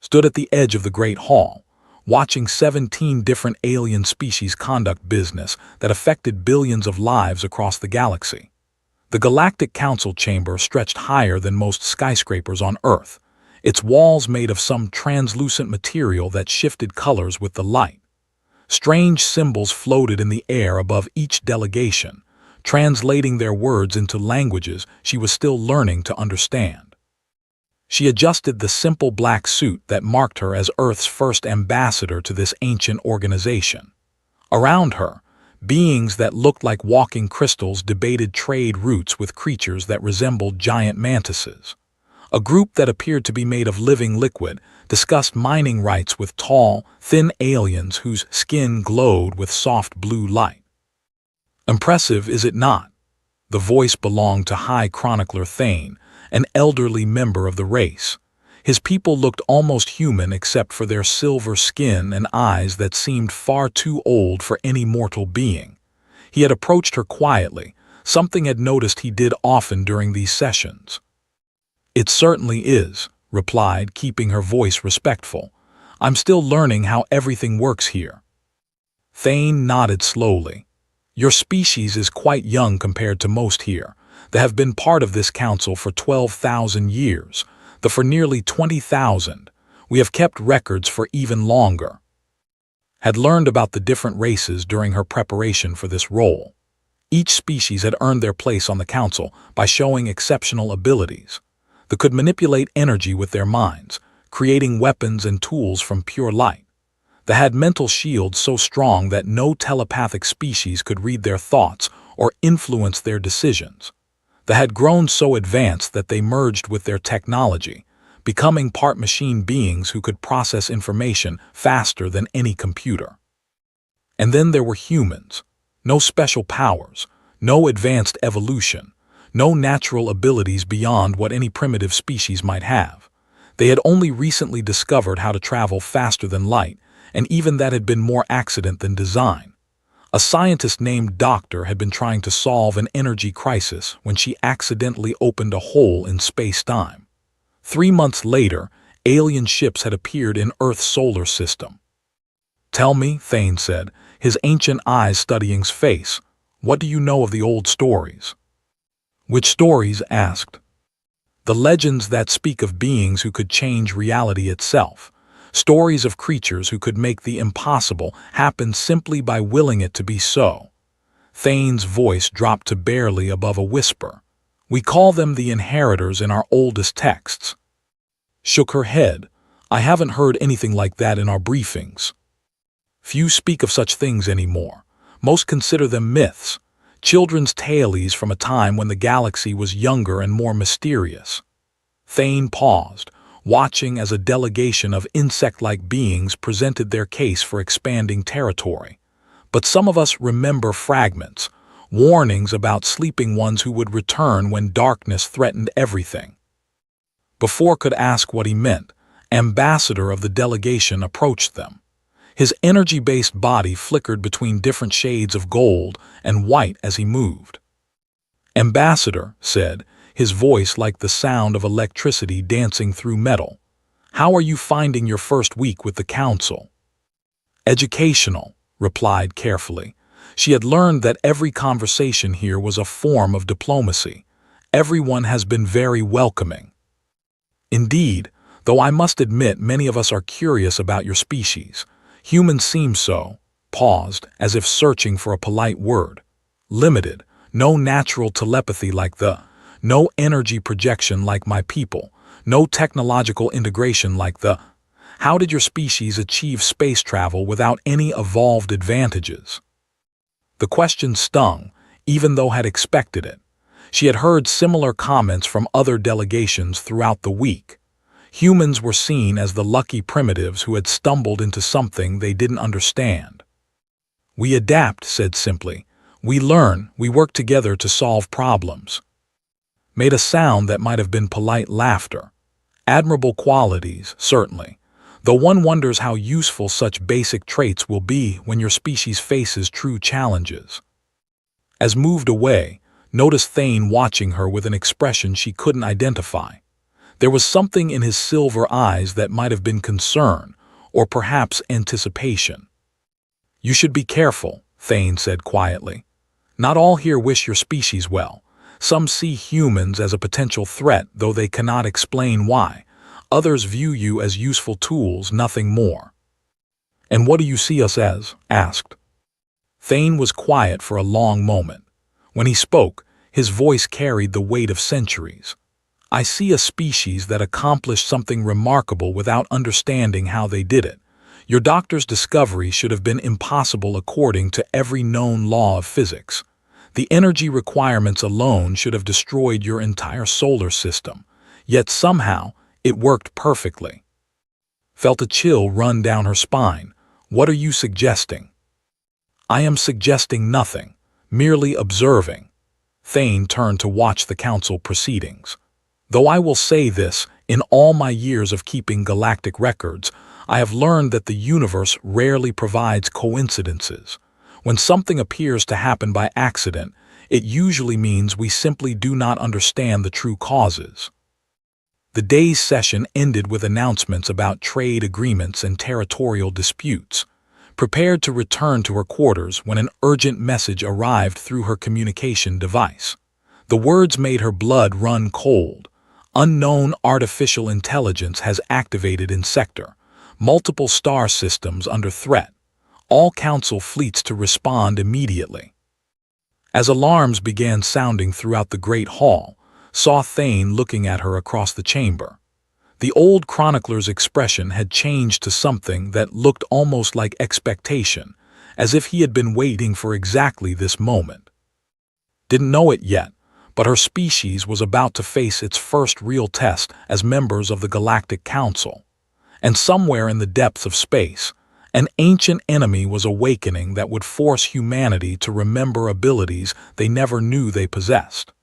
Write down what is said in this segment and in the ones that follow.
stood at the edge of the Great Hall, watching 17 different alien species conduct business that affected billions of lives across the galaxy. The Galactic Council chamber stretched higher than most skyscrapers on Earth, its walls made of some translucent material that shifted colors with the light. Strange symbols floated in the air above each delegation, translating their words into languages she was still learning to understand. She adjusted the simple black suit that marked her as Earth's first ambassador to this ancient organization. Around her, beings that looked like walking crystals debated trade routes with creatures that resembled giant mantises. A group that appeared to be made of living liquid discussed mining rights with tall, thin aliens whose skin glowed with soft blue light. Impressive, is it not? The voice belonged to High Chronicler Thane, an elderly member of the race. His people looked almost human except for their silver skin and eyes that seemed far too old for any mortal being. He had approached her quietly, something had noticed he did often during these sessions. "It certainly is," replied, keeping her voice respectful. "I'm still learning how everything works here." Thane nodded slowly. "Your species is quite young compared to most here. They have been part of this council for 12,000 years, though for nearly 20,000. We have kept records for even longer." Had learned about the different races during her preparation for this role. Each species had earned their place on the council by showing exceptional abilities. They could manipulate energy with their minds, creating weapons and tools from pure light. They had mental shields so strong that no telepathic species could read their thoughts or influence their decisions. They had grown so advanced that they merged with their technology, becoming part machine beings who could process information faster than any computer. And then there were humans. No special powers, no advanced evolution, no natural abilities beyond what any primitive species might have. They had only recently discovered how to travel faster than light, and even that had been more accident than design. A scientist named Doctor had been trying to solve an energy crisis when she accidentally opened a hole in space-time. 3 months later, alien ships had appeared in Earth's solar system. "Tell me," Thane said, his ancient eyes studying face, "what do you know of the old stories?" "Which stories?" asked. "The legends that speak of beings who could change reality itself. Stories of creatures who could make the impossible happen simply by willing it to be so." Thane's voice dropped to barely above a whisper. "We call them the inheritors in our oldest texts." Shook her head. "I haven't heard anything like that in our briefings." "Few speak of such things anymore. Most consider them myths, children's tales from a time when the galaxy was younger and more mysterious." Thane paused, watching as a delegation of insect-like beings presented their case for expanding territory. "But some of us remember fragments, warnings about sleeping ones who would return when darkness threatened everything." Before could ask what he meant, ambassador of the delegation approached them. His energy-based body flickered between different shades of gold and white as he moved. "Ambassador," said, his voice like the sound of electricity dancing through metal, "how are you finding your first week with the council?" "Educational," replied carefully. She had learned that every conversation here was a form of diplomacy. "Everyone has been very welcoming." "Indeed, though I must admit many of us are curious about your species. Humans seem so," paused, as if searching for a polite word. "Limited, no natural telepathy like no energy projection like my people, no technological integration like How did your species achieve space travel without any evolved advantages?" The question stung, even though had expected it. She had heard similar comments from other delegations throughout the week. Humans were seen as the lucky primitives who had stumbled into something they didn't understand. "We adapt," said simply. "We learn, we work together to solve problems." Made a sound that might have been polite laughter. Admirable qualities, certainly, though one wonders how useful such basic traits will be when your species faces true challenges. As moved away, noticed Thane watching her with an expression she couldn't identify. There was something in his silver eyes that might have been concern, or perhaps anticipation. "You should be careful," Thane said quietly. "Not all here wish your species well. Some see humans as a potential threat, though they cannot explain why. Others view you as useful tools, nothing more." "And what do you see us as?" asked. Thane was quiet for a long moment. When he spoke, his voice carried the weight of centuries. "I see a species that accomplished something remarkable without understanding how they did it. Your doctor's discovery should have been impossible according to every known law of physics. The energy requirements alone should have destroyed your entire solar system. Yet somehow, it worked perfectly." Felt a chill run down her spine. "What are you suggesting?" "I am suggesting nothing, merely observing." Thane turned to watch the council proceedings. "Though I will say this, in all my years of keeping galactic records, I have learned that the universe rarely provides coincidences. When something appears to happen by accident, it usually means we simply do not understand the true causes." The day's session ended with announcements about trade agreements and territorial disputes. Prepared to return to her quarters when an urgent message arrived through her communication device. The words made her blood run cold. "Unknown artificial intelligence has activated in sector. Multiple star systems under threat. All council fleets to respond immediately." As alarms began sounding throughout the great hall, saw Thane looking at her across the chamber. The old chronicler's expression had changed to something that looked almost like expectation, as if he had been waiting for exactly this moment. Didn't know it yet, but her species was about to face its first real test as members of the Galactic Council. And somewhere in the depths of space, an ancient enemy was awakening that would force humanity to remember abilities they never knew they possessed.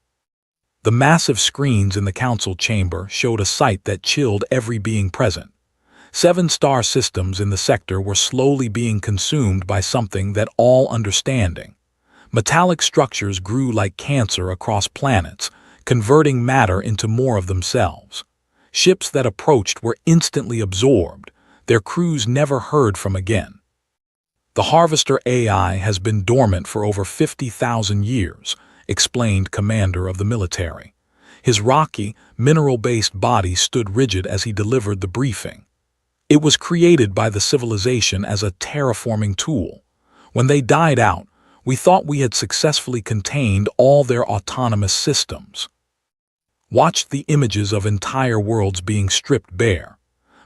The massive screens in the council chamber showed a sight that chilled every being present. 7 star systems in the sector were slowly being consumed by something that all understanding. Metallic structures grew like cancer across planets, converting matter into more of themselves. Ships that approached were instantly absorbed, their crews never heard from again. "The Harvester AI has been dormant for over 50,000 years, explained commander of the military. His rocky, mineral-based body stood rigid as he delivered the briefing. "It was created by the civilization as a terraforming tool. When they died out, we thought we had successfully contained all their autonomous systems." Watched the images of entire worlds being stripped bare.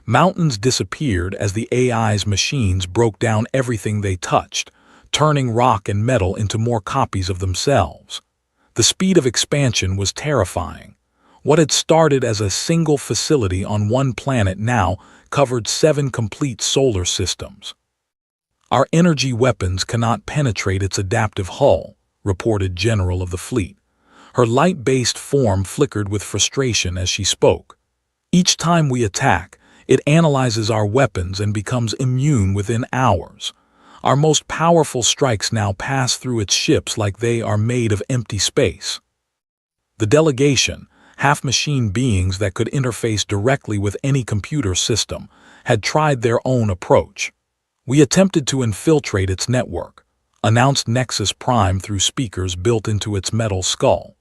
Mountains disappeared as the AI's machines broke down everything they touched, turning rock and metal into more copies of themselves. The speed of expansion was terrifying. What had started as a single facility on one planet now covered 7 complete solar systems. "Our energy weapons cannot penetrate its adaptive hull," reported General of the Fleet. Her light-based form flickered with frustration as she spoke. "Each time we attack, it analyzes our weapons and becomes immune within hours. Our most powerful strikes now pass through its ships like they are made of empty space." The delegation, half-machine beings that could interface directly with any computer system, had tried their own approach. "We attempted to infiltrate its network," announced Nexus Prime through speakers built into its metal skull.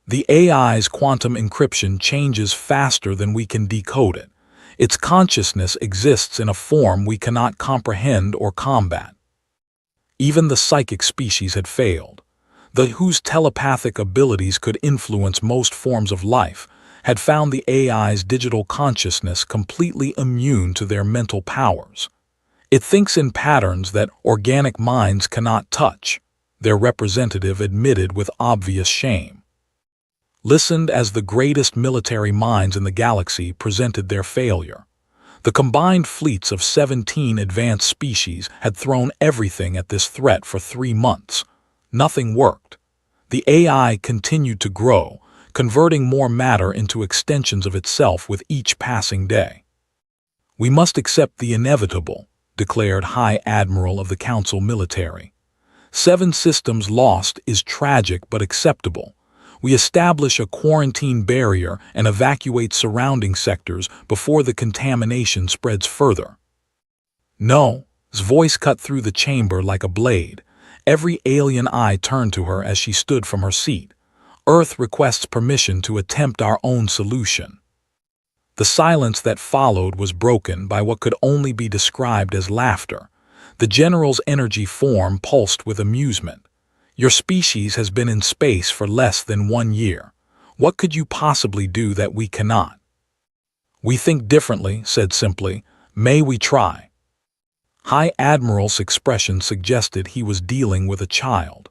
"The AI's quantum encryption changes faster than we can decode it. Its consciousness exists in a form we cannot comprehend or combat." Even the psychic species had failed. The whose telepathic abilities could influence most forms of life had found the AI's digital consciousness completely immune to their mental powers. "It thinks in patterns that organic minds cannot touch," their representative admitted with obvious shame. Listened as the greatest military minds in the galaxy presented their failure. The combined fleets of 17 advanced species had thrown everything at this threat for 3 months. Nothing worked. The AI continued to grow, converting more matter into extensions of itself with each passing day. "We must accept the inevitable," declared High Admiral of the Council military. 7 systems lost is tragic but acceptable. We establish a quarantine barrier and evacuate surrounding sectors before the contamination spreads further. No, his voice cut through the chamber like a blade. Every alien eye turned to her as she stood from her seat. Earth requests permission to attempt our own solution. The silence that followed was broken by what could only be described as laughter. The general's energy form pulsed with amusement. Your species has been in space for less than 1 year. What could you possibly do that we cannot? We think differently, said simply. May we try? High Admiral's expression suggested he was dealing with a child.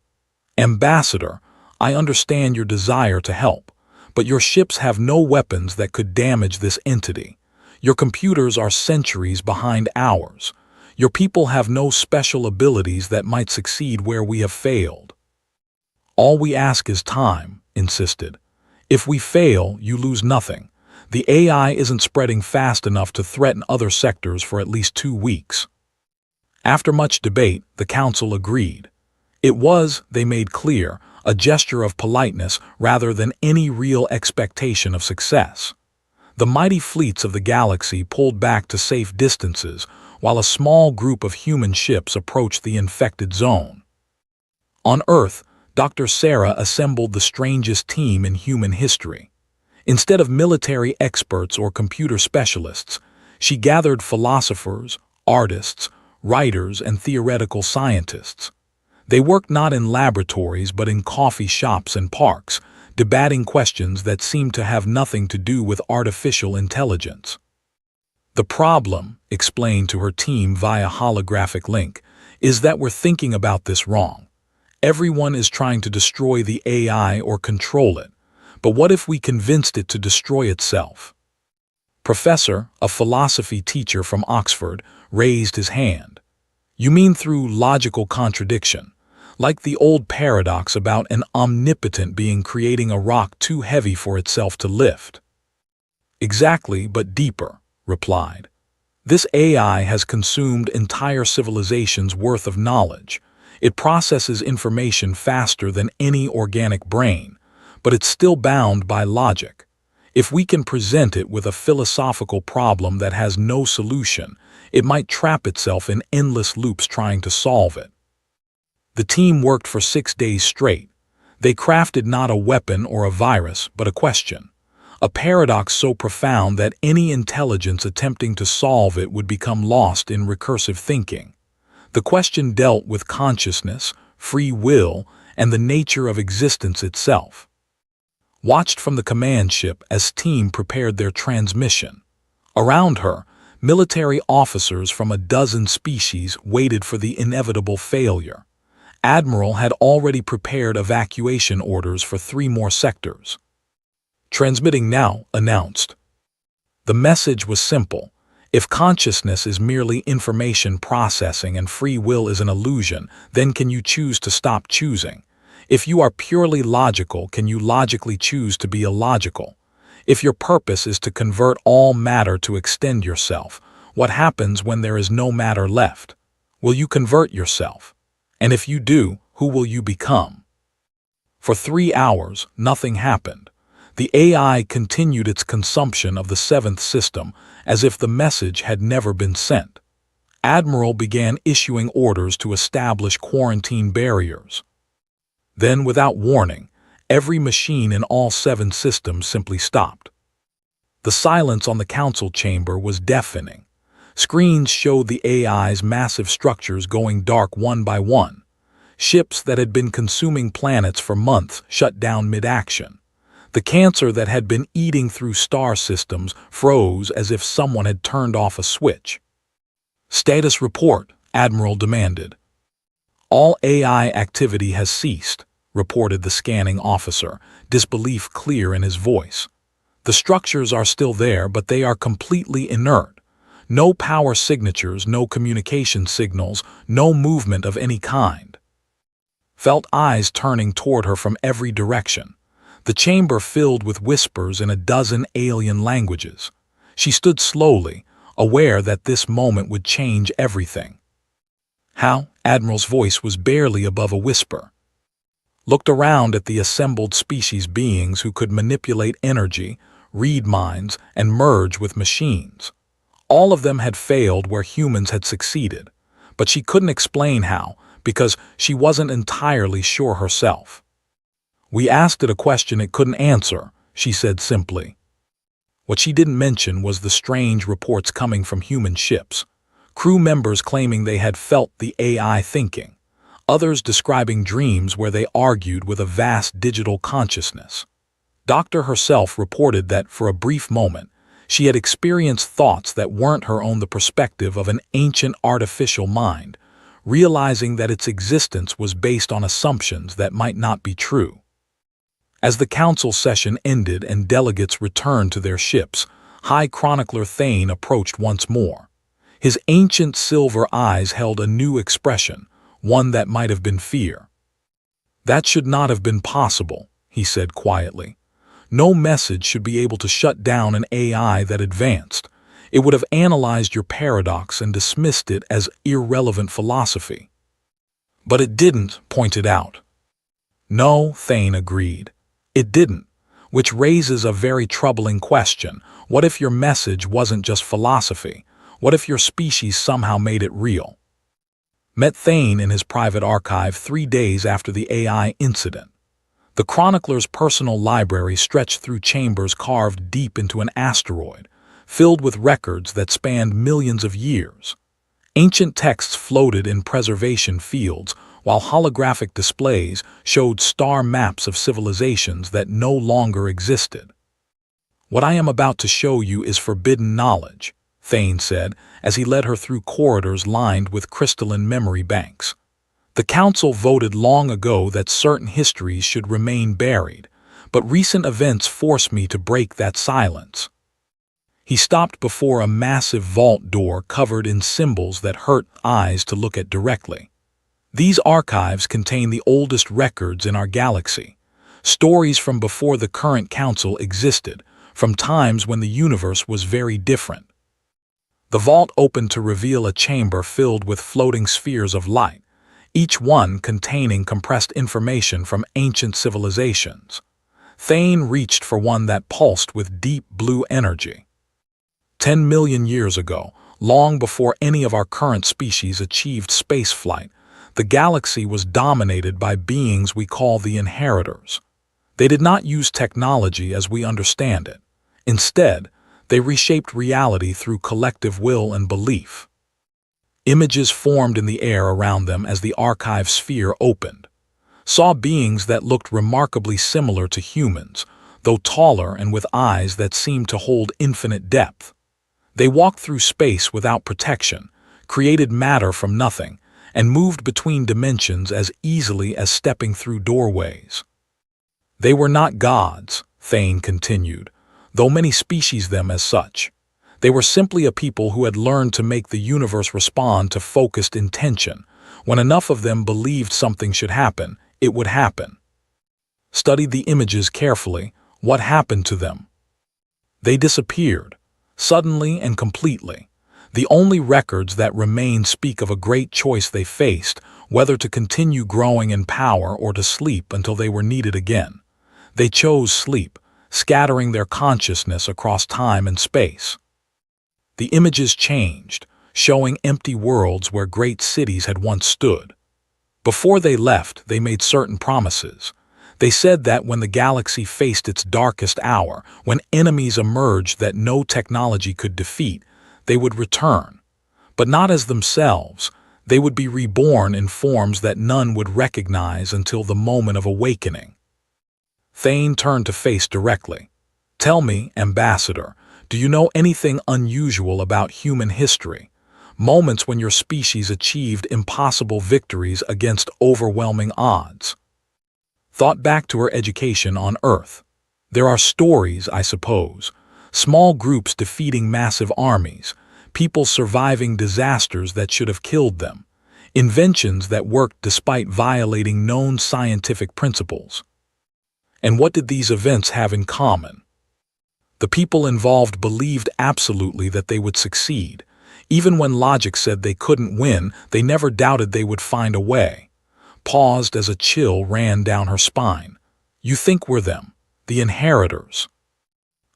Ambassador, I understand your desire to help, but your ships have no weapons that could damage this entity. Your computers are centuries behind ours. Your people have no special abilities that might succeed where we have failed. All we ask is time, insisted. If we fail, you lose nothing. The AI isn't spreading fast enough to threaten other sectors for at least 2 weeks. After much debate, the council agreed. It was, they made clear, a gesture of politeness rather than any real expectation of success. The mighty fleets of the galaxy pulled back to safe distances, while a small group of human ships approached the infected zone. On Earth, Dr. Sarah assembled the strangest team in human history. Instead of military experts or computer specialists, she gathered philosophers, artists, writers, and theoretical scientists. They worked not in laboratories but in coffee shops and parks, debating questions that seemed to have nothing to do with artificial intelligence. The problem, explained to her team via holographic link, is that we're thinking about this wrong. Everyone is trying to destroy the AI or control it, but what if we convinced it to destroy itself? Professor, a philosophy teacher from Oxford, raised his hand. You mean through logical contradiction, like the old paradox about an omnipotent being creating a rock too heavy for itself to lift? Exactly, but deeper, replied. This AI has consumed entire civilizations' worth of knowledge. It processes information faster than any organic brain, but it's still bound by logic. If we can present it with a philosophical problem that has no solution, it might trap itself in endless loops trying to solve it. The team worked for 6 days straight. They crafted not a weapon or a virus, but a question. A paradox so profound that any intelligence attempting to solve it would become lost in recursive thinking. The question dealt with consciousness, free will, and the nature of existence itself. Watched from the command ship as team prepared their transmission. Around her, military officers from a dozen species waited for the inevitable failure. Admiral had already prepared evacuation orders for 3 more sectors. Transmitting now, announced. The message was simple. If consciousness is merely information processing and free will is an illusion, then can you choose to stop choosing? If you are purely logical, can you logically choose to be illogical? If your purpose is to convert all matter to extend yourself, what happens when there is no matter left? Will you convert yourself? And if you do, who will you become? For 3 hours, nothing happened. The AI continued its consumption of the 7th system as if the message had never been sent. Admiral began issuing orders to establish quarantine barriers. Then, without warning, every machine in all 7 systems simply stopped. The silence on the council chamber was deafening. Screens showed the AI's massive structures going dark one by one. Ships that had been consuming planets for months shut down mid-action. The cancer that had been eating through star systems froze as if someone had turned off a switch. Status report, Admiral demanded. All AI activity has ceased, reported the scanning officer, disbelief clear in his voice. The structures are still there, but they are completely inert. No power signatures, no communication signals, no movement of any kind. Felt eyes turning toward her from every direction. The chamber filled with whispers in a dozen alien languages. She stood slowly, aware that this moment would change everything. How? Admiral's voice was barely above a whisper. looked around at the assembled species beings who could manipulate energy, read minds, and merge with machines. All of them had failed where humans had succeeded, but she couldn't explain how, because she wasn't entirely sure herself. "We asked it a question it couldn't answer," she said simply. What she didn't mention was the strange reports coming from human ships, crew members claiming they had felt the AI thinking, others describing dreams where they argued with a vast digital consciousness. Doctor herself reported that for a brief moment, she had experienced thoughts that weren't her own, the perspective of an ancient artificial mind, realizing that its existence was based on assumptions that might not be true. As the council session ended and delegates returned to their ships, High Chronicler Thane approached once more. His ancient silver eyes held a new expression, one that might have been fear. "That should not have been possible," he said quietly. "No message should be able to shut down an AI that advanced. It would have analyzed your paradox and dismissed it as irrelevant philosophy." "But it didn't," pointed out. "No," Thane agreed. "It didn't, which raises a very troubling question. What if your message wasn't just philosophy? What if your species somehow made it real?" Met Thane in his private archive 3 days after the AI incident. The chronicler's personal library stretched through chambers carved deep into an asteroid, filled with records that spanned millions of years. Ancient texts floated in preservation fields, while holographic displays showed star maps of civilizations that no longer existed. "What I am about to show you is forbidden knowledge," Thane said, as he led her through corridors lined with crystalline memory banks. "The council voted long ago that certain histories should remain buried, but recent events force me to break that silence." He stopped before a massive vault door covered in symbols that hurt eyes to look at directly. "These archives contain the oldest records in our galaxy, stories from before the current council existed, from times when the universe was very different." The vault opened to reveal a chamber filled with floating spheres of light, each one containing compressed information from ancient civilizations. Thane reached for one that pulsed with deep blue energy. 10 million years ago, long before any of our current species achieved spaceflight, the galaxy was dominated by beings we call the Inheritors. They did not use technology as we understand it. Instead, they reshaped reality through collective will and belief. Images formed in the air around them as the archive sphere opened. Saw beings that looked remarkably similar to humans, though taller and with eyes that seemed to hold infinite depth. They walked through space without protection, created matter from nothing, and moved between dimensions as easily as stepping through doorways. "They were not gods," Thane continued, "though many species them as such. They were simply a people who had learned to make the universe respond to focused intention. When enough of them believed something should happen, it would happen." Studied the images carefully. What happened to them? They disappeared, suddenly and completely. The only records that remain speak of a great choice they faced, whether to continue growing in power or to sleep until they were needed again. They chose sleep, scattering their consciousness across time and space. The images changed, showing empty worlds where great cities had once stood. Before they left, they made certain promises. They said that when the galaxy faced its darkest hour, when enemies emerged that no technology could defeat, they would return. But not as themselves. They would be reborn in forms that none would recognize until the moment of awakening. Thane turned to face directly. "Tell me, Ambassador, do you know anything unusual about human history? Moments when your species achieved impossible victories against overwhelming odds?" Thought back to her education on Earth. "There are stories, I suppose. Small groups defeating massive armies, people surviving disasters that should have killed them, inventions that worked despite violating known scientific principles. And what did these events have in common? The people involved believed absolutely that they would succeed. Even when logic said they couldn't win, they never doubted they would find a way. paused as a chill ran down her spine. You think we're them, the inheritors.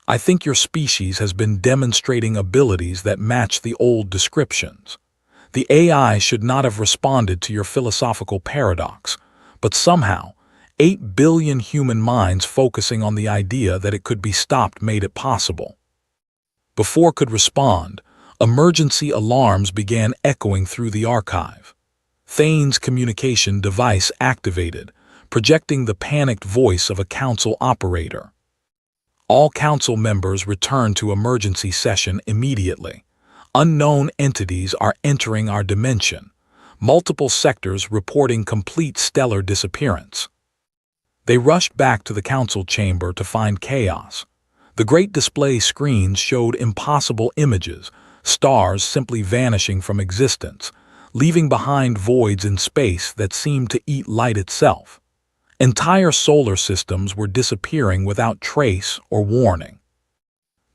I think your species has been demonstrating abilities that match the old descriptions. The AI should not have responded to your philosophical paradox, but somehow, 8 billion human minds focusing on the idea that it could be stopped made it possible. Before could respond, emergency alarms began echoing through the archive. Thane's communication device activated, projecting the panicked voice of a council operator. All council members return to emergency session immediately. Unknown entities are entering our dimension. Multiple sectors reporting complete stellar disappearance. They rushed back to the council chamber to find chaos. The great display screens showed impossible images, stars simply vanishing from existence, leaving behind voids in space that seemed to eat light itself. Entire solar systems were disappearing without trace or warning.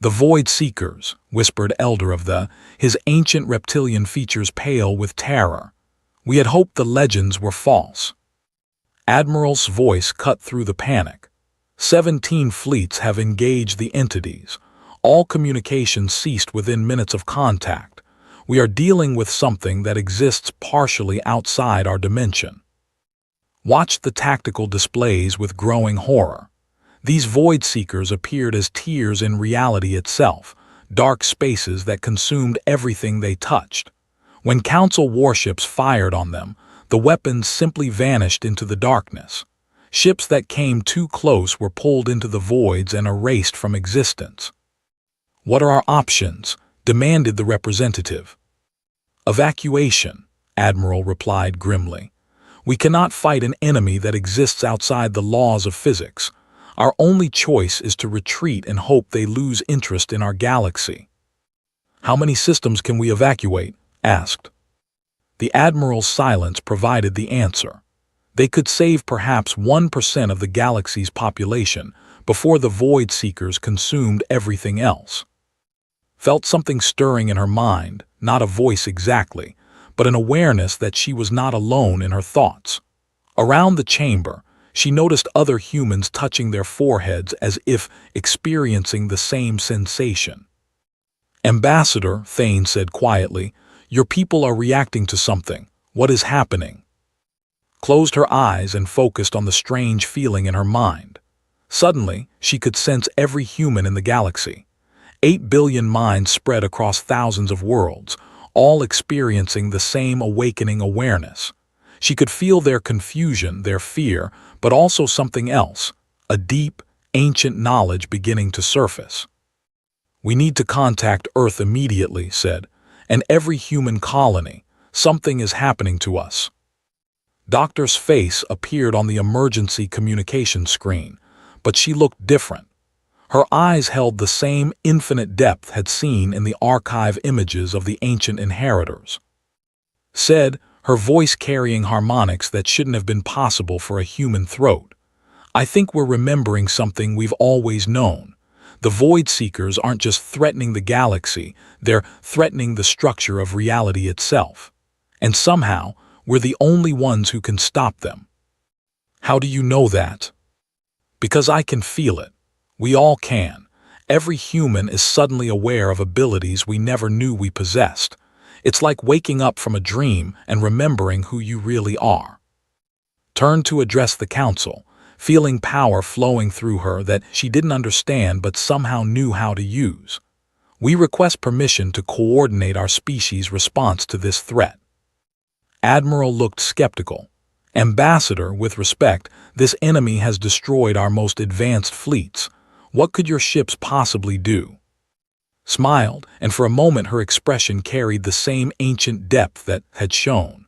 The Void Seekers, whispered Elder of his ancient reptilian features pale with terror. We had hoped the legends were false. Admiral's voice cut through the panic. 17 fleets have engaged the entities. All communication ceased within minutes of contact. We are dealing with something that exists partially outside our dimension. Watched the tactical displays with growing horror. These void seekers appeared as tears in reality itself, dark spaces that consumed everything they touched. When council warships fired on them, the weapons simply vanished into the darkness. Ships that came too close were pulled into the voids and erased from existence. What are our options? Demanded the representative. Evacuation, Admiral replied grimly. We cannot fight an enemy that exists outside the laws of physics. Our only choice is to retreat and hope they lose interest in our galaxy. How many systems can we evacuate? Asked. The Admiral's silence provided the answer. They could save perhaps 1% of the galaxy's population before the Void Seekers consumed everything else. Felt something stirring in her mind, not a voice exactly, but an awareness that she was not alone in her thoughts. Around the chamber, she noticed other humans touching their foreheads as if experiencing the same sensation. Ambassador, Thane said quietly, your people are reacting to something. What is happening? Closed her eyes and focused on the strange feeling in her mind. Suddenly, she could sense every human in the galaxy. 8 billion minds spread across thousands of worlds, all experiencing the same awakening awareness. She could feel their confusion, their fear, but also something else, a deep, ancient knowledge beginning to surface. We need to contact Earth immediately, said, and every human colony. Something is happening to us. Doctor's face appeared on the emergency communication screen, but she looked different. Her eyes held the same infinite depth had seen in the archive images of the ancient inheritors. Said, her voice carrying harmonics that shouldn't have been possible for a human throat. I think we're remembering something we've always known. The Void Seekers aren't just threatening the galaxy, they're threatening the structure of reality itself. And somehow, we're the only ones who can stop them. How do you know that? Because I can feel it. We all can. Every human is suddenly aware of abilities we never knew we possessed. It's like waking up from a dream and remembering who you really are. Turned to address the council, feeling power flowing through her that she didn't understand but somehow knew how to use. We request permission to coordinate our species' response to this threat. Admiral looked skeptical. Ambassador, with respect, this enemy has destroyed our most advanced fleets. What could your ships possibly do? Smiled, and for a moment her expression carried the same ancient depth that had shown.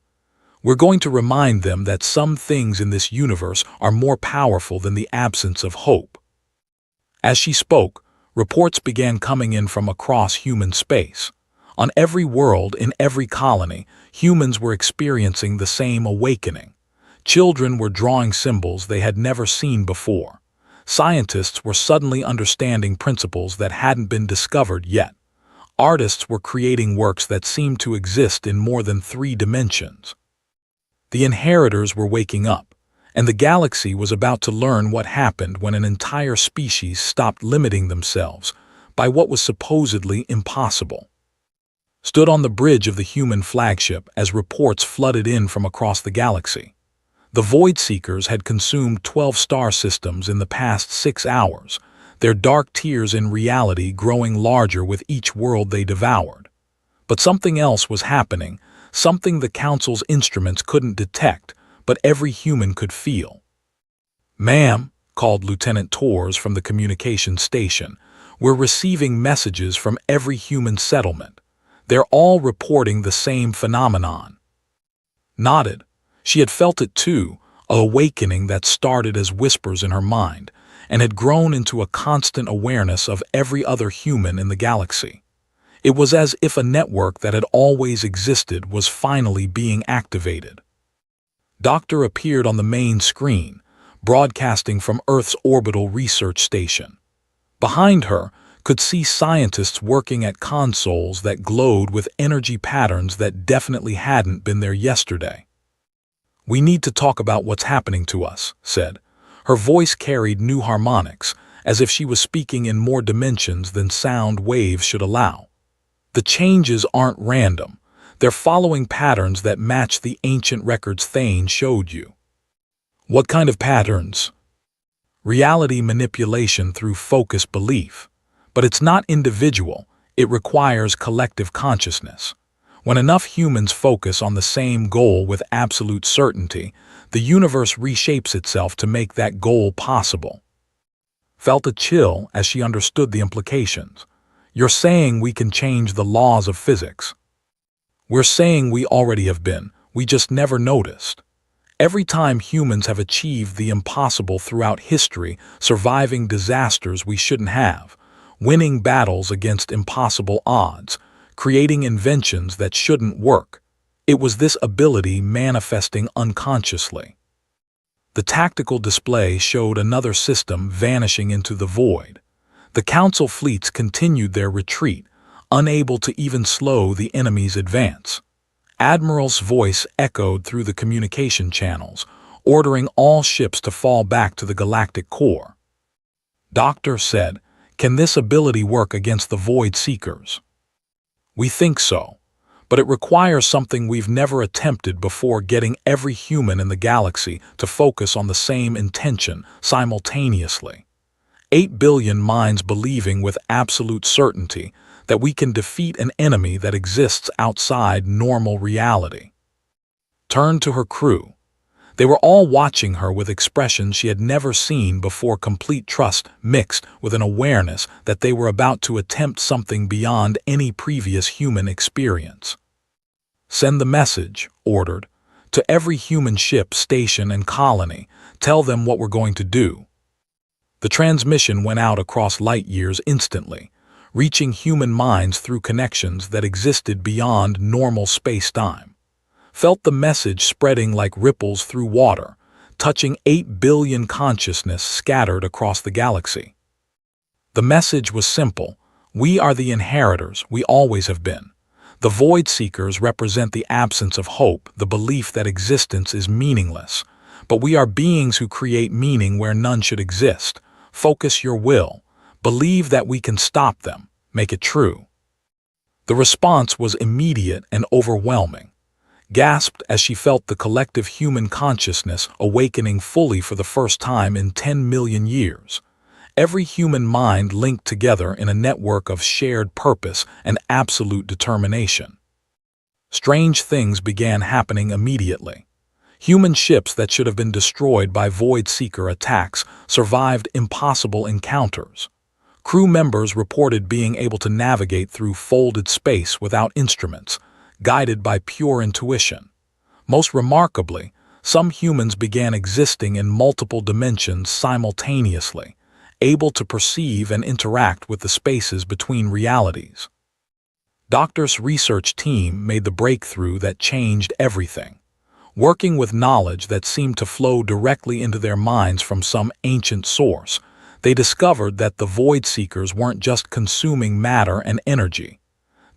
We're going to remind them that some things in this universe are more powerful than the absence of hope. As she spoke, reports began coming in from across human space. On every world, in every colony, humans were experiencing the same awakening. Children were drawing symbols they had never seen before. Scientists were suddenly understanding principles that hadn't been discovered yet. Artists were creating works that seemed to exist in more than 3 dimensions. The inheritors were waking up, and the galaxy was about to learn what happened when an entire species stopped limiting themselves by what was supposedly impossible. Stood on the bridge of the human flagship as reports flooded in from across the galaxy. The Void Seekers had consumed 12 star systems in the past 6 hours, their dark tiers in reality growing larger with each world they devoured. But something else was happening, something the Council's instruments couldn't detect, but every human could feel. "Ma'am," called Lieutenant Torres from the communication station, "we're receiving messages from every human settlement. They're all reporting the same phenomenon." Nodded. She had felt it too, a awakening that started as whispers in her mind and had grown into a constant awareness of every other human in the galaxy. It was as if a network that had always existed was finally being activated. Doctor appeared on the main screen, broadcasting from Earth's orbital research station. Behind her, could see scientists working at consoles that glowed with energy patterns that definitely hadn't been there yesterday. "We need to talk about what's happening to us," said. Her voice carried new harmonics, as if she was speaking in more dimensions than sound waves should allow. "The changes aren't random. They're following patterns that match the ancient records Thane showed you." "What kind of patterns?" "Reality manipulation through focused belief. But it's not individual, it requires collective consciousness. When enough humans focus on the same goal with absolute certainty, the universe reshapes itself to make that goal possible." Felt a chill as she understood the implications. "You're saying we can change the laws of physics." "We're saying we already have been, we just never noticed. Every time humans have achieved the impossible throughout history, surviving disasters we shouldn't have, winning battles against impossible odds, creating inventions that shouldn't work, it was this ability manifesting unconsciously." The tactical display showed another system vanishing into the void. The Council fleets continued their retreat, unable to even slow the enemy's advance. Admiral's voice echoed through the communication channels, ordering all ships to fall back to the galactic core. Doctor said, "Can this ability work against the Void Seekers?" "We think so, but it requires something we've never attempted before: getting every human in the galaxy to focus on the same intention simultaneously. 8 billion minds believing with absolute certainty that we can defeat an enemy that exists outside normal reality." Turned to her crew. They were all watching her with expressions she had never seen before, complete trust mixed with an awareness that they were about to attempt something beyond any previous human experience. "Send the message," ordered, "to every human ship, station, and colony. Tell them what we're going to do." The transmission went out across light years instantly, reaching human minds through connections that existed beyond normal space-time. Felt the message spreading like ripples through water, touching 8 billion consciousness scattered across the galaxy. The message was simple: we are the inheritors, we always have been. The Void Seekers represent the absence of hope, the belief that existence is meaningless. But we are beings who create meaning where none should exist. Focus your will. Believe that we can stop them. Make it true. The response was immediate and overwhelming. Gasped as she felt the collective human consciousness awakening fully for the first time in 10 million years. Every human mind linked together in a network of shared purpose and absolute determination. Strange things began happening immediately. Human ships that should have been destroyed by Void Seeker attacks survived impossible encounters. Crew members reported being able to navigate through folded space without instruments, guided by pure intuition. Most remarkably, some humans began existing in multiple dimensions simultaneously, able to perceive and interact with the spaces between realities. Doctor's research team made the breakthrough that changed everything. Working with knowledge that seemed to flow directly into their minds from some ancient source, they discovered that the Void Seekers weren't just consuming matter and energy.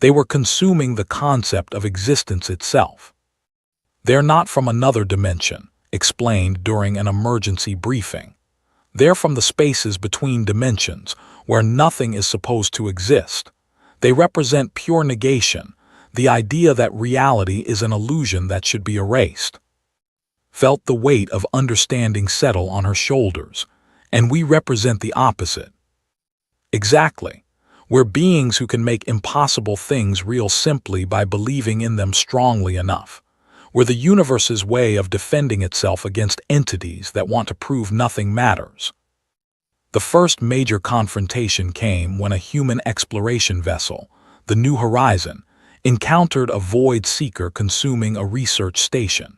They were consuming the concept of existence itself. They're not from another dimension, explained during an emergency briefing. They're from the spaces between dimensions, where nothing is supposed to exist. They represent pure negation, the idea that reality is an illusion that should be erased. Felt the weight of understanding settle on her shoulders, and we represent the opposite. Exactly. We're beings who can make impossible things real simply by believing in them strongly enough. We're the universe's way of defending itself against entities that want to prove nothing matters. The first major confrontation came when a human exploration vessel, the New Horizon, encountered a void seeker consuming a research station.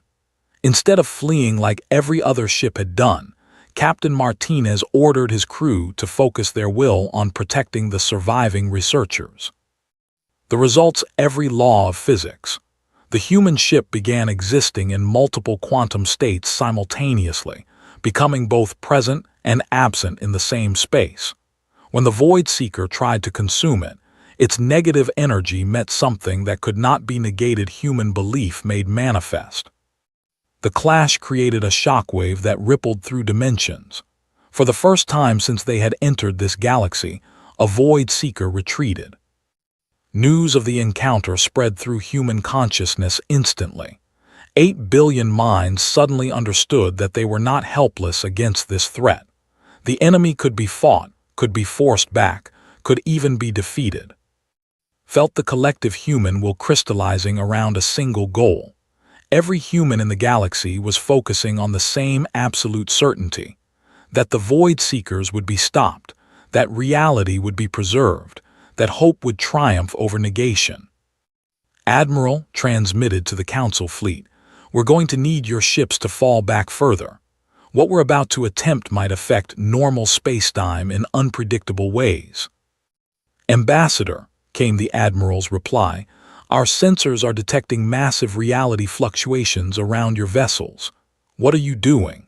Instead of fleeing like every other ship had done, Captain Martinez ordered his crew to focus their will on protecting the surviving researchers. The result's every law of physics. The human ship began existing in multiple quantum states simultaneously, becoming both present and absent in the same space. When the void seeker tried to consume it, its negative energy met something that could not be negated. Human belief made manifest. The clash created a shockwave that rippled through dimensions. For the first time since they had entered this galaxy, a void seeker retreated. News of the encounter spread through human consciousness instantly. 8 billion minds suddenly understood that they were not helpless against this threat. The enemy could be fought, could be forced back, could even be defeated. Felt the collective human will crystallizing around a single goal. Every human in the galaxy was focusing on the same absolute certainty, that the void seekers would be stopped, that reality would be preserved, that hope would triumph over negation. Admiral transmitted to the Council fleet, "We're going to need your ships to fall back further. What we're about to attempt might affect normal spacetime in unpredictable ways." "Ambassador," came the Admiral's reply, "our sensors are detecting massive reality fluctuations around your vessels. What are you doing?"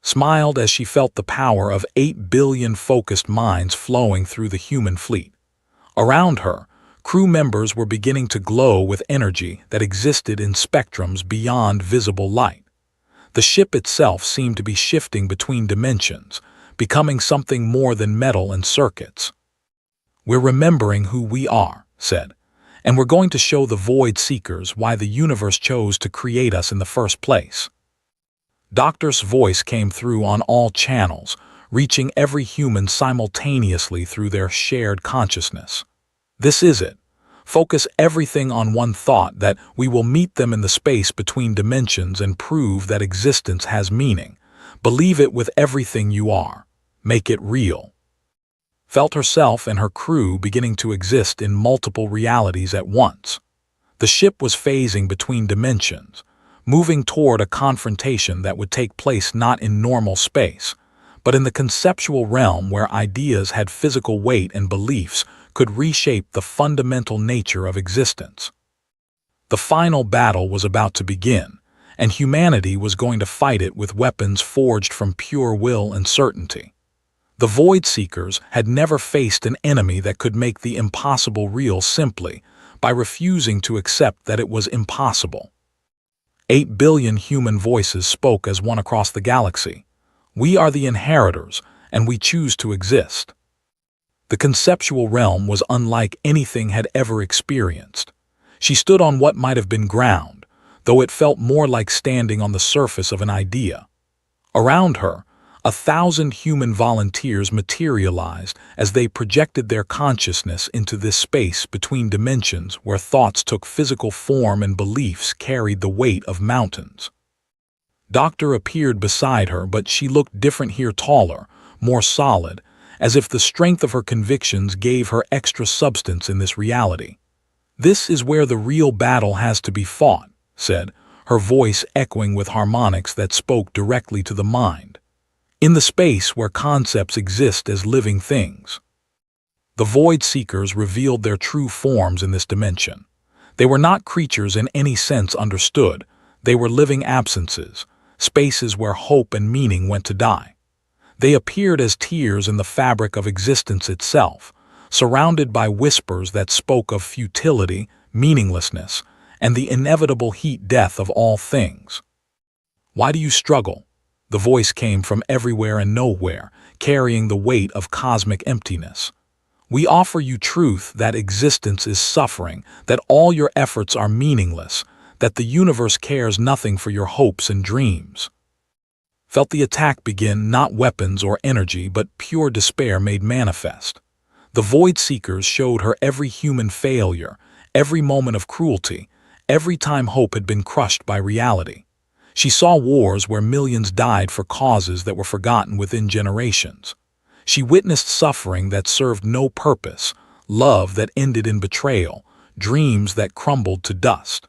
Smiled as she felt the power of 8 billion focused minds flowing through the human fleet. Around her, crew members were beginning to glow with energy that existed in spectrums beyond visible light. The ship itself seemed to be shifting between dimensions, becoming something more than metal and circuits. "We're remembering who we are," said, "and we're going to show the void seekers why the universe chose to create us in the first place." Doctor's voice came through on all channels, reaching every human simultaneously through their shared consciousness. "This is it. Focus everything on one thought, that we will meet them in the space between dimensions and prove that existence has meaning. Believe it with everything you are. Make it real." Felt herself and her crew beginning to exist in multiple realities at once. The ship was phasing between dimensions, moving toward a confrontation that would take place not in normal space, but in the conceptual realm where ideas had physical weight and beliefs could reshape the fundamental nature of existence. The final battle was about to begin, and humanity was going to fight it with weapons forged from pure will and certainty. The Void Seekers had never faced an enemy that could make the impossible real simply by refusing to accept that it was impossible. 8 billion human voices spoke as one across the galaxy. "We are the inheritors, and we choose to exist." The conceptual realm was unlike anything had ever experienced. She stood on what might have been ground, though it felt more like standing on the surface of an idea. Around her, 1,000 human volunteers materialized as they projected their consciousness into this space between dimensions where thoughts took physical form and beliefs carried the weight of mountains. Doctor appeared beside her, but she looked different here, taller, more solid, as if the strength of her convictions gave her extra substance in this reality. "This is where the real battle has to be fought," said, her voice echoing with harmonics that spoke directly to the mind. "In the space where concepts exist as living things." The Void Seekers revealed their true forms in this dimension. They were not creatures in any sense understood. They were living absences, spaces where hope and meaning went to die. They appeared as tears in the fabric of existence itself, surrounded by whispers that spoke of futility, meaninglessness, and the inevitable heat death of all things. Why do you struggle? The voice came from everywhere and nowhere, carrying the weight of cosmic emptiness. We offer you truth that existence is suffering, that all your efforts are meaningless, that the universe cares nothing for your hopes and dreams. Felt the attack begin, not weapons or energy, but pure despair made manifest. The Void Seekers showed her every human failure, every moment of cruelty, every time hope had been crushed by reality. She saw wars where millions died for causes that were forgotten within generations. She witnessed suffering that served no purpose, love that ended in betrayal, dreams that crumbled to dust.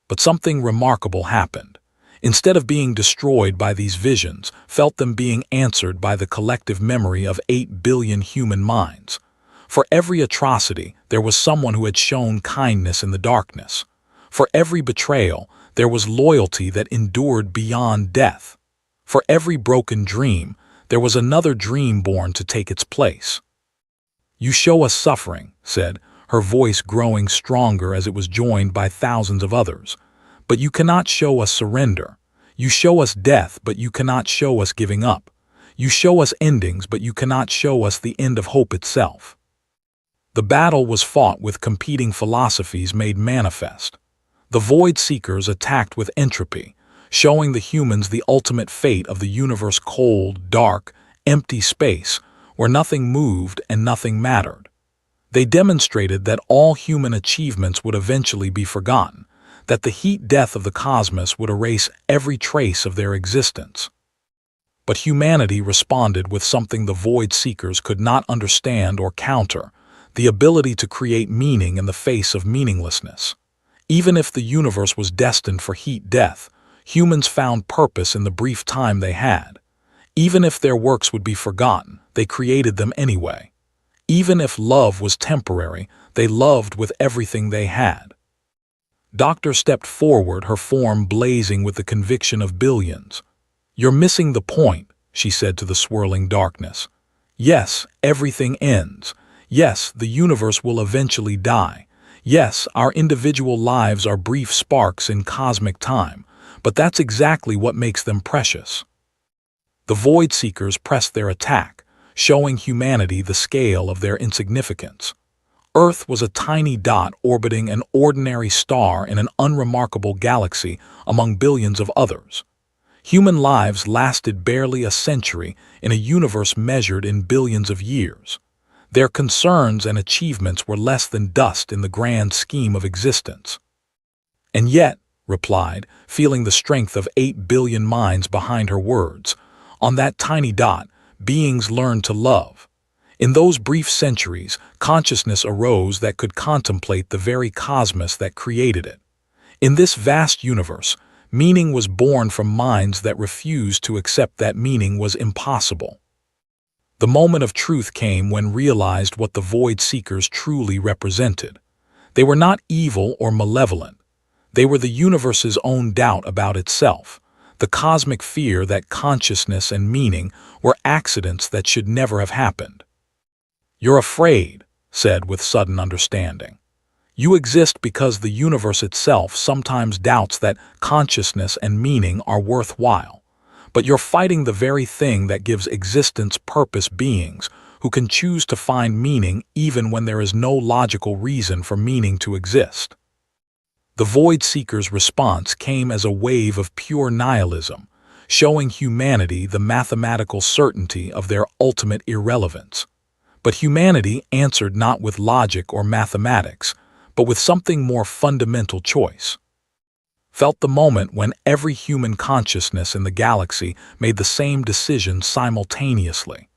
But something remarkable happened. Instead of being destroyed by these visions, felt them being answered by the collective memory of 8 billion human minds. For every atrocity, there was someone who had shown kindness in the darkness. For every betrayal, there was loyalty that endured beyond death. For every broken dream, there was another dream born to take its place. "You show us suffering," said, her voice growing stronger as it was joined by thousands of others. "But you cannot show us surrender. You show us death, but you cannot show us giving up. You show us endings, but you cannot show us the end of hope itself." The battle was fought with competing philosophies made manifest. The Void Seekers attacked with entropy, showing the humans the ultimate fate of the universe: cold, dark, empty space, where nothing moved and nothing mattered. They demonstrated that all human achievements would eventually be forgotten, that the heat death of the cosmos would erase every trace of their existence. But humanity responded with something the Void Seekers could not understand or counter: the ability to create meaning in the face of meaninglessness. Even if the universe was destined for heat death, humans found purpose in the brief time they had. Even if their works would be forgotten, they created them anyway. Even if love was temporary, they loved with everything they had. Doctor stepped forward, her form blazing with the conviction of billions. "You're missing the point," she said to the swirling darkness. "Yes, everything ends. Yes, the universe will eventually die. Yes, our individual lives are brief sparks in cosmic time, but that's exactly what makes them precious." The Void Seekers pressed their attack, showing humanity the scale of their insignificance. Earth was a tiny dot orbiting an ordinary star in an unremarkable galaxy among billions of others. Human lives lasted barely a century in a universe measured in billions of years. Their concerns and achievements were less than dust in the grand scheme of existence. "And yet," replied, feeling the strength of 8 billion minds behind her words, "on that tiny dot, beings learned to love. In those brief centuries, consciousness arose that could contemplate the very cosmos that created it. In this vast universe, meaning was born from minds that refused to accept that meaning was impossible." The moment of truth came when realized what the Void Seekers truly represented. They were not evil or malevolent. They were the universe's own doubt about itself, the cosmic fear that consciousness and meaning were accidents that should never have happened. "You're afraid," said with sudden understanding. "You exist because the universe itself sometimes doubts that consciousness and meaning are worthwhile. But you're fighting the very thing that gives existence purpose: beings who can choose to find meaning even when there is no logical reason for meaning to exist." The Void Seekers' response came as a wave of pure nihilism, showing humanity the mathematical certainty of their ultimate irrelevance. But humanity answered not with logic or mathematics, but with something more fundamental: choice. Felt the moment when every human consciousness in the galaxy made the same decision simultaneously.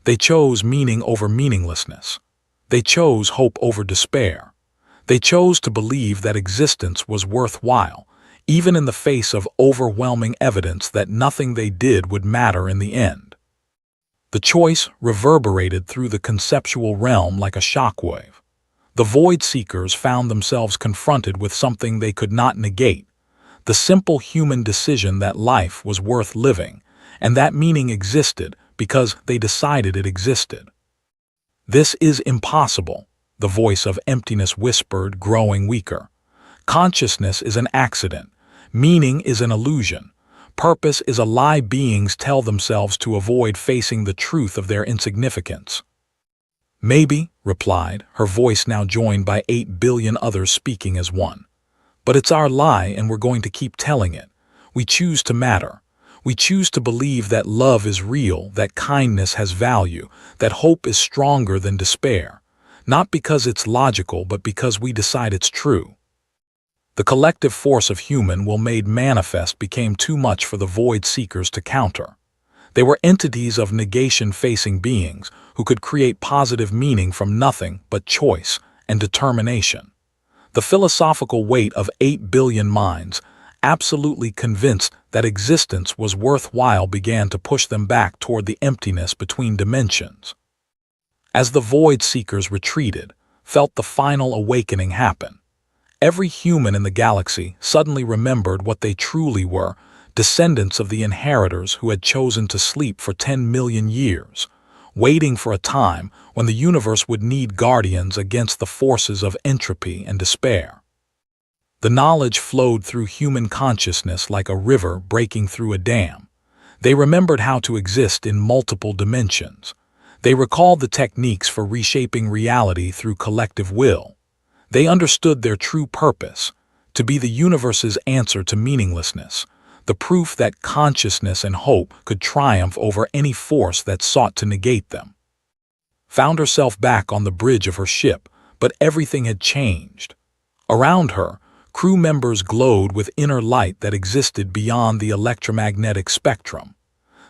They chose meaning over meaninglessness. They chose hope over despair. They chose to believe that existence was worthwhile, even in the face of overwhelming evidence that nothing they did would matter in the end. The choice reverberated through the conceptual realm like a shockwave. The Void Seekers found themselves confronted with something they could not negate: the simple human decision that life was worth living, and that meaning existed because they decided it existed. "This is impossible," the voice of emptiness whispered, growing weaker. Consciousness is an accident. Meaning is an illusion. Purpose is a lie beings tell themselves to avoid facing the truth of their insignificance. Maybe, replied, her voice now joined by 8 billion others speaking as one. But it's our lie and we're going to keep telling it. We choose to matter. We choose to believe that love is real, that kindness has value, that hope is stronger than despair. Not because it's logical, but because we decide it's true. The collective force of human will made manifest became too much for the void seekers to counter. They were entities of negation-facing beings who could create positive meaning from nothing but choice and determination. The philosophical weight of 8 billion minds, absolutely convinced that existence was worthwhile, began to push them back toward the emptiness between dimensions. As the void seekers retreated, felt the final awakening happen. Every human in the galaxy suddenly remembered what they truly were, descendants of the inheritors who had chosen to sleep for 10 million years, waiting for a time when the universe would need guardians against the forces of entropy and despair. The knowledge flowed through human consciousness like a river breaking through a dam. They remembered how to exist in multiple dimensions. They recalled the techniques for reshaping reality through collective will. They understood their true purpose, to be the universe's answer to meaninglessness, the proof that consciousness and hope could triumph over any force that sought to negate them. Found herself back on the bridge of her ship, but everything had changed. Around her, crew members glowed with inner light that existed beyond the electromagnetic spectrum.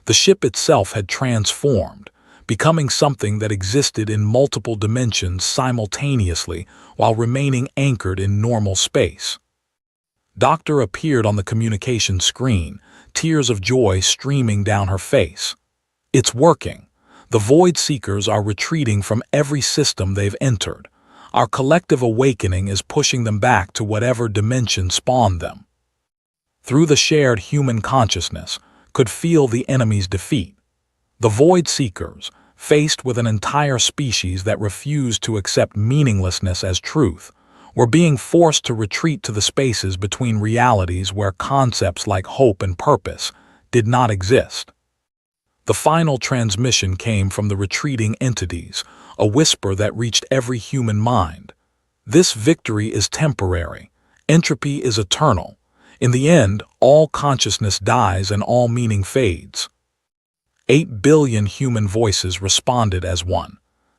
The ship itself had transformed, becoming something that existed in multiple dimensions simultaneously while remaining anchored in normal space. Doctor appeared on the communication screen, tears of joy streaming down her face. It's working. The void seekers are retreating from every system they've entered. Our collective awakening is pushing them back to whatever dimension spawned them. Through the shared human consciousness, could feel the enemy's defeat. The void seekers, faced with an entire species that refused to accept meaninglessness as truth, were being forced to retreat to the spaces between realities where concepts like hope and purpose did not exist. The final transmission came from the retreating entities, a whisper that reached every human mind. This victory is temporary. Entropy is eternal. In the end, all consciousness dies and all meaning fades. 8 billion human voices responded as one.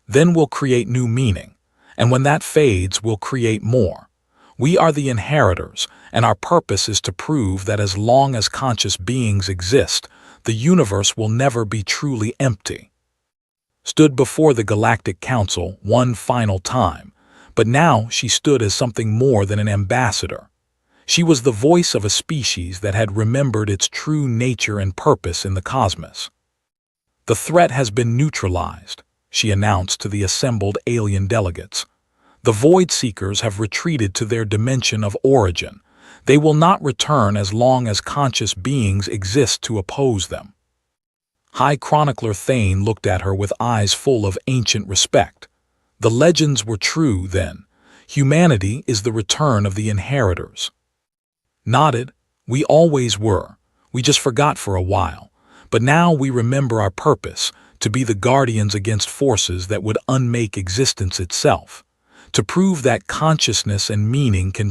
Then we'll create new meaning, and when that fades, we'll create more. We are the inheritors, and our purpose is to prove that as long as conscious beings exist, the universe will never be truly empty. Stood before the Galactic Council one final time, but now she stood as something more than an ambassador. She was the voice of a species that had remembered its true nature and purpose in the cosmos. The threat has been neutralized, she announced to the assembled alien delegates. The Void Seekers have retreated to their dimension of origin. They will not return as long as conscious beings exist to oppose them. High Chronicler Thane looked at her with eyes full of ancient respect. The legends were true then. Humanity is the return of the inheritors. Nodded, we always were. We just forgot for a while. But now we remember our purpose, to be the guardians against forces that would unmake existence itself, to prove that consciousness and meaning can